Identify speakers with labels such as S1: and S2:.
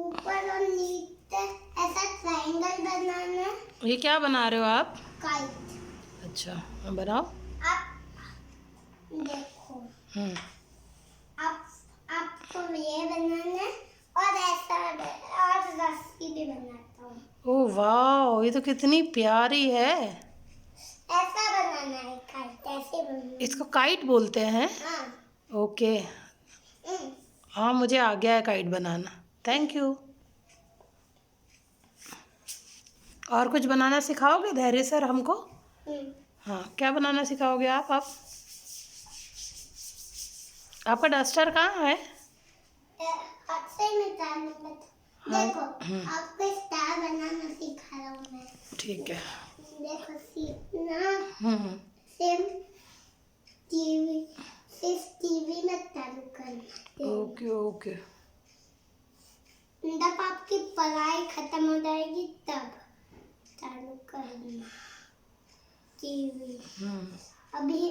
S1: ऊपर और नीचे ऐसा ट्रायंगल बनाना है।
S2: ये क्या बना रहे हो आप?
S1: काइट।
S2: अच्छा, बनाओ।
S1: आप देखो, आप आपको ये बनाना है और ऐसा और रस्सी भी बनाता हूँ।
S2: ओह वाह, ये तो कितनी प्यारी है।
S1: ऐसा बनाना है काइट, ऐसे बनाना।
S2: इसको काइट बोलते हैं?
S1: हाँ।
S2: ओके। हाँ, मुझे आ गया है काइट बनाना। Thank you. और कुछ बनाना सिखाओगे धैर्य सर हमको? हाँ, क्या बनाना सिखाओगे आप? आपका डस्टर कहाँ है?
S1: हाथ से निकालूंगा।
S2: हाँ।
S1: देखो, आपको स्टार बनाना सिखा रहा हूँ मैं।
S2: ठीक है।
S1: देखो, सीखना सेम टीवी, सिर्फ टीवी में चालू करना।
S2: Okay okay.
S1: जब आपकी पढ़ाई खत्म हो जाएगी तब चालू करना टीवी। अभी